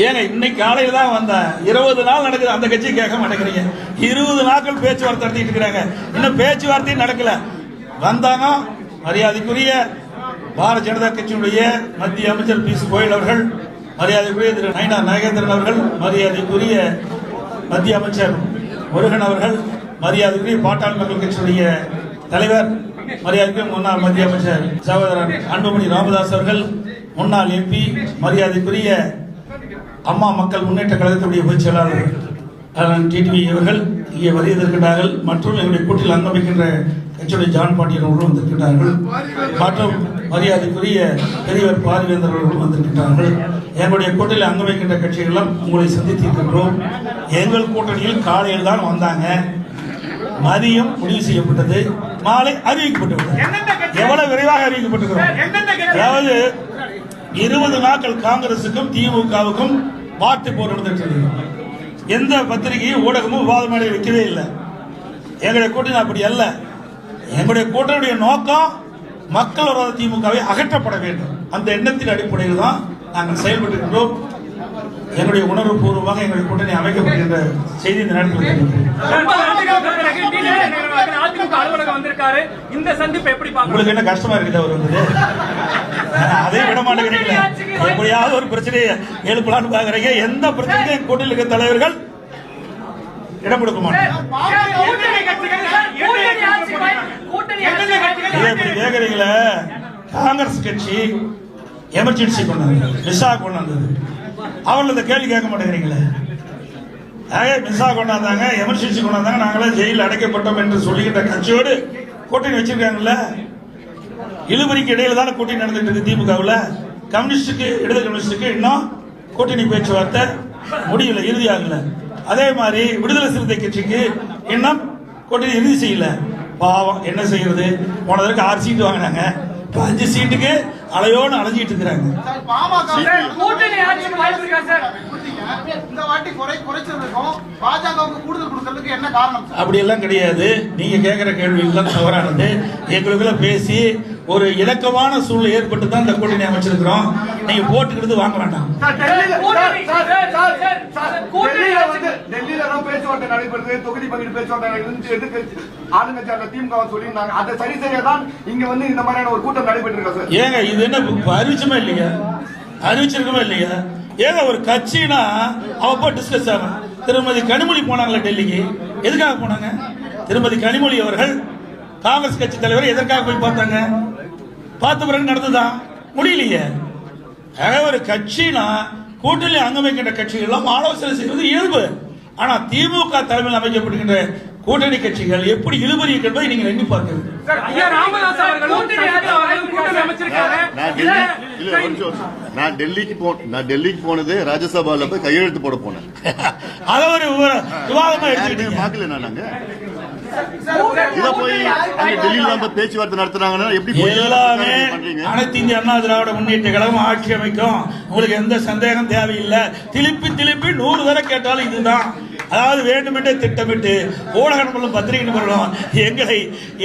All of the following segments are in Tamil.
ஏங்க இன்னைக்கு காலையில தான் வந்தேன். 20 நாள் நடக்குது, அந்த கட்சி கேட்க மாட்டேங்கிறீங்க. 20 நாட்கள் பேச்சுவார்த்தை நடத்திட்டு இருக்கிறாங்க, இன்னும் பேச்சுவார்த்தையும் நடக்கல. வந்தாங்க மரியாதைக்குரிய பாரதிய ஜனதா கட்சியினுடைய மத்திய அமைச்சர் பியூஷ் கோயல் அவர்கள், மரியாதைக்குரிய திரு நயினார் நாகேந்திரன் அவர்கள், மரியாதைக்குரிய மத்திய அமைச்சர் முருகன் அவர்கள், மரியாதைக்குரிய பாட்டாளி மக்கள் கட்சியுடைய தலைவர் மரியாதைக்குரிய முன்னாள் மத்திய அமைச்சர் சகோதரர் அன்புமணி ராமதாஸ் அவர்கள், முன்னாள் எம்பி மரியாதைக்குரிய அம்மா மக்கள் முன்னேற்ற கழகத்துடைய பொதுச் செயலாளர் டிடிவி அவர்கள் இங்கே வருகின்றார்கள். மற்றும் எங்களுடைய கூட்டில் அங்கமைக்கின்ற கட்சியுடைய ஜான் பாண்டியன் அவர்களும் வந்திருக்கிறார்கள். மற்றும் மரியாதைக்குரிய பெரியவர் பாரிவேந்தர் அவர்களும் வந்திருக்கிறார்கள். எங்களுடைய கூட்டத்தில் அங்கமைக்கின்ற கட்சிகளும் உங்களை சந்தித்திருக்கின்றோம். எங்கள் கூட்டணியில் காலையில் தான் வந்தாங்க, மதியம் முடிவு செய்யப்பட்டது, மாலை அறிவிக்கப்பட்டுள்ளது. எவ்வளவு விரைவாக அறிவிக்கப்பட்டிருக்கிறோம். அதாவது 20 நாட்கள் காங்கிரசுக்கும் திமுகவுக்கும் வார்த்தை போர் நடந்துட்டு, எந்த பத்திரிகையும் ஊடகமும் விவாத மேடை வைக்கவே இல்லை. எங்களுடைய கூட்டணி அப்படி அல்ல. எங்களுடைய கூட்டணியுடைய நோக்கம் மக்கள் விரோத திமுகவை அகற்றப்பட வேண்டும். அந்த எண்ணத்தின் அடிப்படையில் தான் நாங்கள் செயல்பட்டுகின்றோம். என்னுடைய உணர்வு பூர்வமாக எங்களுடைய கூட்டணி அமைக்கப்படுகின்ற செய்தி இந்த நேரத்தில் உங்களுக்கு என்ன கஷ்டமா இருக்குது? அவர் வந்தது அதை விட மாட்டேங்கிறீங்க. எப்படியாவது ஒரு பிரச்சனையை எழுப்பலான்னு பாக்குறீங்க. எந்த பிரச்சனையும் கூட்டணியில் இருக்க தலைவர்கள் இடம் கொடுக்க மாட்டாங்க. கேக்குறீங்களா? காங்கிரஸ் கட்சி எமர்ஜென்சி கொண்டாந்து விசா கொண்டாந்தது, அவர்கள் இந்த கேள்வி கேட்க மாட்டேங்கிறீங்களே. விசா கொண்டாந்தாங்க, எமர்ஜென்சி கொண்டாந்தாங்க, நாங்களே ஜெயிலில் அடைக்கப்பட்டோம் என்று சொல்லுகின்ற கட்சியோடு கூட்டணி வச்சிருக்காங்கல்ல. இழுபறிக்கு இடையில தானே கூட்டணி நடந்துட்டு இருக்கு திமுகவில். கம்யூனிஸ்டுக்கு இடது கம்யூனிஸ்டுக்கு இன்னும் கூட்டணி பேச்சுவார்த்தை முடியல, இறுதியாகல. அதே மாதிரி விடுதலை சிறுத்தை கட்சிக்கு இன்னும் கூட்டணி இறுதி செய்யல. பாவம், என்ன செய்யறது? போனதற்கு 6 சீட்டு வாங்கினாங்க, 5 சீட்டுக்கு அலையோடு அலைஞ்சிட்டு இருக்கிறாங்க. அப்படி எல்லாம் கிடையாது. நீங்க கேட்கிற கேள்வி எல்லாம் தவறானது. எங்களுக்குள்ள பேசி ஒரு இலக்கமான சூழ்நிலை ஏற்பட்டு தான் இந்த கூட்டணி அமைச்சிருக்கிறோம். நீங்க போட்டுக்கிறது வாங்க வேண்டாம். டெல்லியில பேச்சுவார்த்தை நடைபெறுது, தொகுதி பங்கீடு பேச்சுவார்த்தை ஆளுங்கட்சியாளர் திமுக சொல்லியிருந்தாங்க. அதை சரி செய்யதான் இங்க வந்து இந்த மாதிரியான ஒரு கூட்டம் நடைபெற்று இருக்கு. ஏங்க இது என்ன அறிவிச்சுமா இல்லையா? அறிவிச்சிருக்கமா இல்லையா? ஏங்க ஒரு கட்சினா அவப்போ டிஸ்கஸ் ஆகும். திருமதி கனிமொழி போனாங்களா டெல்லிக்கு? எதுக்காக போனாங்க? திருமதி கனிமொழி அவர்கள் காங்கிரஸ் கட்சி தலைவர் எதற்காக போய் பார்த்தாங்க? பார்த்த பிறகு நடந்துதான் முடியலையே. ஒரு கட்சினா கூட்டணி அங்கமைக்கின்ற கட்சிகள் எல்லாம் ஆலோசனை செய்வது இயல்பு. ஆனா திமுக தலைமையில் அமைக்கப்படுகின்ற கூட்டணி கட்சிகள் எப்படி இழுபறி என்பதை நீங்கள் எண்ணி பார்க்கிறது. நான் டெல்லிக்கு போனது ராஜ்யசபால போய் கையெழுத்து போட போனேன். அத ஒரு விவாதமா எடுத்துக்கிட்டு பார்க்கல. நாங்க இத போய் டெல்லியில பேச்சுவார்த்தை நடத்துறாங்கன்னா எப்படி? எல்லாமே அனைத்து இந்திய அண்ணா திராவிட முன்னேற்ற கழகம் ஆட்சி அமைக்கும், உங்களுக்கு எந்த சந்தேகம் தேவையில்லை. திருப்பி 100 தடவை கேட்டாலும் இதுதான். அதாவது வேண்டுமென்றே திட்டமிட்டு ஊடக நண்பர்களும் பத்திரிகை நண்பர்களும் எங்களை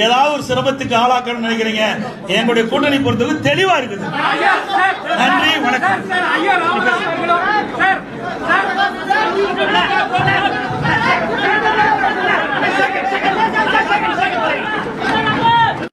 ஏதாவது ஒரு சிரமத்துக்கு ஆளாக்கணும்னு நினைக்கிறீங்க. எங்களுடைய கூட்டணி பொறுத்தவரை தெளிவா இருக்குது. நன்றி, வணக்கம்.